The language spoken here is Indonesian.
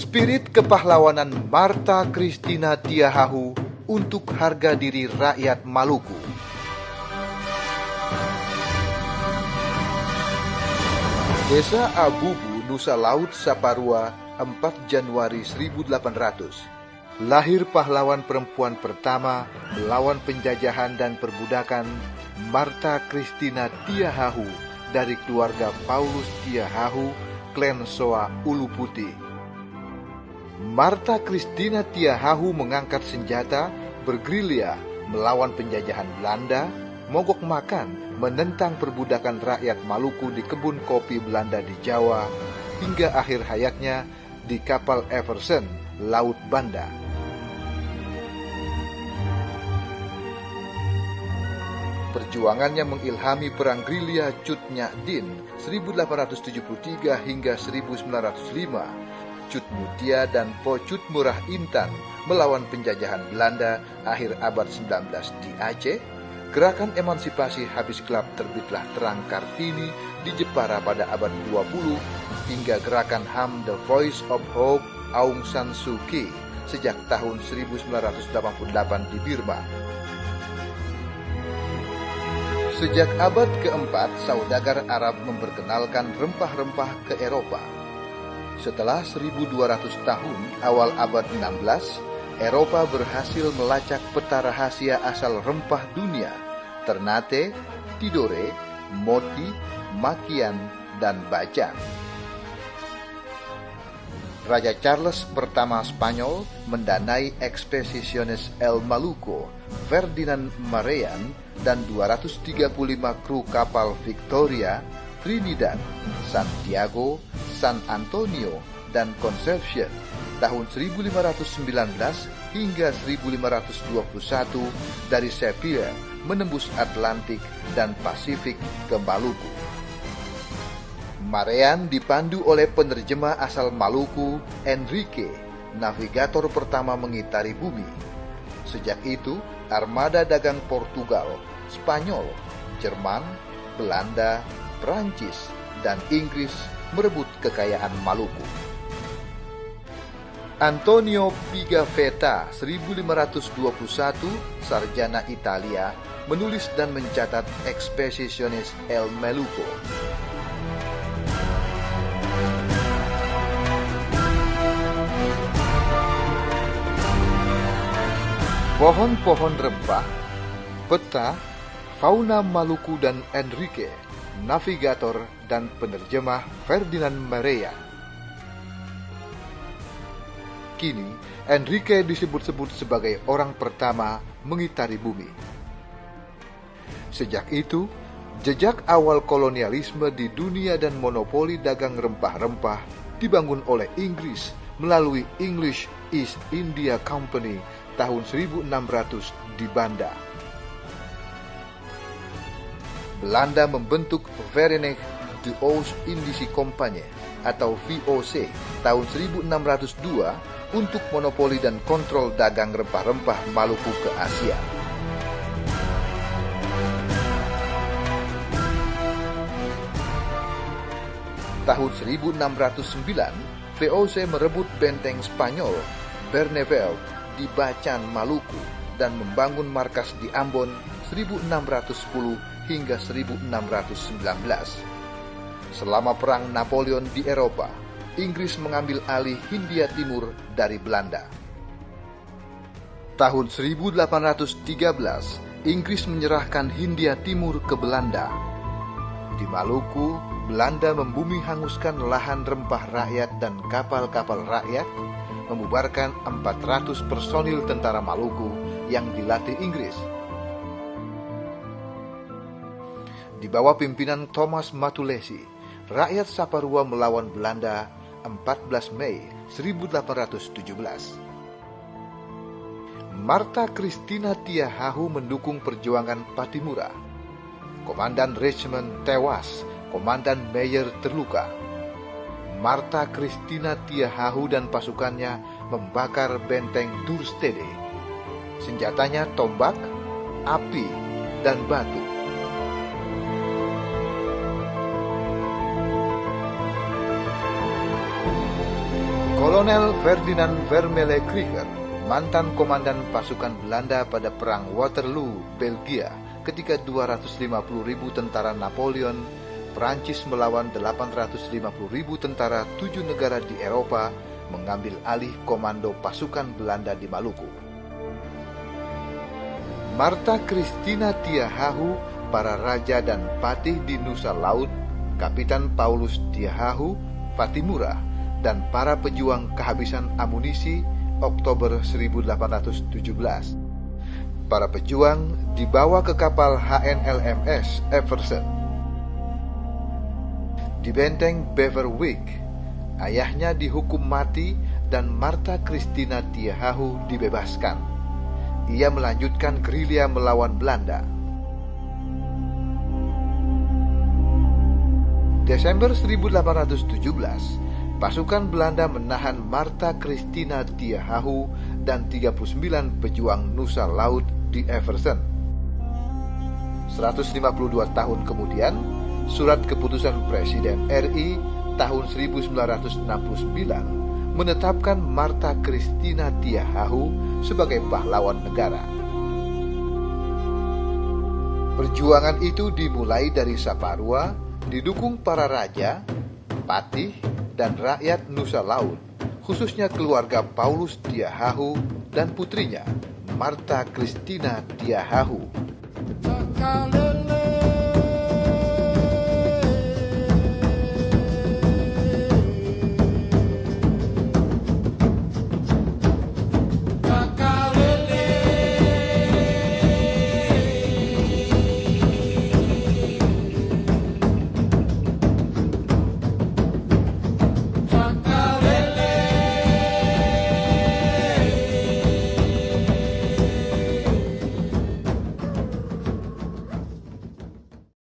Spirit kepahlawanan Martha Christina Tiahahu untuk harga diri rakyat Maluku. Desa Abubu, Nusa Laut, Saparua, 4 Januari 1800. Lahir pahlawan perempuan pertama melawan penjajahan dan perbudakan, Martha Christina Tiahahu dari keluarga Paulus Tiahahu, klan Soa Ulu Putih. Martha Christina Tiahahu mengangkat senjata, bergerilya melawan penjajahan Belanda, mogok makan, menentang perbudakan rakyat Maluku di kebun kopi Belanda di Jawa, hingga akhir hayatnya di kapal Everson, Laut Banda. Perjuangannya mengilhami perang gerilya Cut Nyak Dien 1873 hingga 1905, Cut Mutia dan Po Cut Murah Intan melawan penjajahan Belanda akhir abad 19 di Aceh. Gerakan emansipasi habis gelap terbitlah terang Kartini di Jepara pada abad 20, hingga gerakan HAM The Voice of Hope Aung San Suu Kyi sejak tahun 1988 di Burma. Sejak abad keempat, saudagar Arab memperkenalkan rempah-rempah ke Eropa. Setelah 1200 tahun, awal abad 16, Eropa berhasil melacak peta rahasia asal rempah dunia, Ternate, Tidore, Moti, Makian, dan Bajang. Raja Charles pertama Spanyol mendanai Expediciones El Maluco, Ferdinand Magellan, dan 235 kru kapal Victoria, Trinidad, Santiago, San Antonio, dan Concepcion tahun 1519 hingga 1521 dari Sevilla menembus Atlantik dan Pasifik ke Maluku. Magellan dipandu oleh penerjemah asal Maluku, Enrique, navigator pertama mengitari bumi. Sejak itu, armada dagang Portugal, Spanyol, Jerman, Belanda, Prancis, dan Inggris merebut kekayaan Maluku. Antonio Pigafetta 1521, sarjana Italia, menulis dan mencatat Expediciones El Maluco. Pohon-pohon rempah, peta, fauna Maluku dan Enrique, navigator dan penerjemah Ferdinand Magellan. Kini, Enrique disebut-sebut sebagai orang pertama mengitari bumi. Sejak itu, jejak awal kolonialisme di dunia dan monopoli dagang rempah-rempah dibangun oleh Inggris melalui English East India Company tahun 1600 di Banda. Belanda membentuk Verenigde Oost-Indische Compagnie atau VOC tahun 1602 untuk monopoli dan kontrol dagang rempah-rempah Maluku ke Asia. Tahun 1609, VOC merebut benteng Spanyol Berneveld di Bacan, Maluku, dan membangun markas di Ambon 1610 hingga 1619. Selama Perang Napoleon di Eropa, Inggris mengambil alih Hindia Timur dari Belanda. Tahun 1813, Inggris menyerahkan Hindia Timur ke Belanda. Di Maluku, Belanda membumi hanguskan lahan rempah rakyat dan kapal-kapal rakyat, membubarkan 400 personil tentara Maluku yang dilatih Inggris. Di bawah pimpinan Thomas Matulesi, rakyat Saparua melawan Belanda 14 Mei 1817. Martha Christina Tiahahu mendukung perjuangan Patimura. Komandan Regiment tewas, Komandan Meyer terluka. Martha Christina Tiahahu dan pasukannya membakar benteng Durstede. Senjatanya tombak, api, dan batu. Kolonel Ferdinand Vermelle Krieger, mantan komandan pasukan Belanda pada Perang Waterloo, Belgia, ketika 250.000 tentara Napoleon, Prancis melawan 850.000 tentara 7 negara di Eropa, mengambil alih komando pasukan Belanda di Maluku. Martha Christina Tiahahu, para raja dan patih di Nusa Laut, Kapitan Paulus Tiahahu, Patimura, dan para pejuang kehabisan amunisi Oktober 1817. Para pejuang dibawa ke kapal HNLMS Everson. Di benteng Beverwyck, ayahnya dihukum mati dan Martha Christina Tiahahu dibebaskan. Ia melanjutkan gerilya melawan Belanda. Desember 1817, pasukan Belanda menahan Martha Christina Tiahahu dan 39 pejuang Nusa Laut di Everson. 152 tahun kemudian, surat keputusan Presiden RI tahun 1969 menetapkan Martha Christina Tiahahu sebagai pahlawan negara. Perjuangan itu dimulai dari Saparua, didukung para raja, patih, dan rakyat Nusa Laut, khususnya keluarga Paulus Tiahahu dan putrinya, Martha Christina Tiahahu.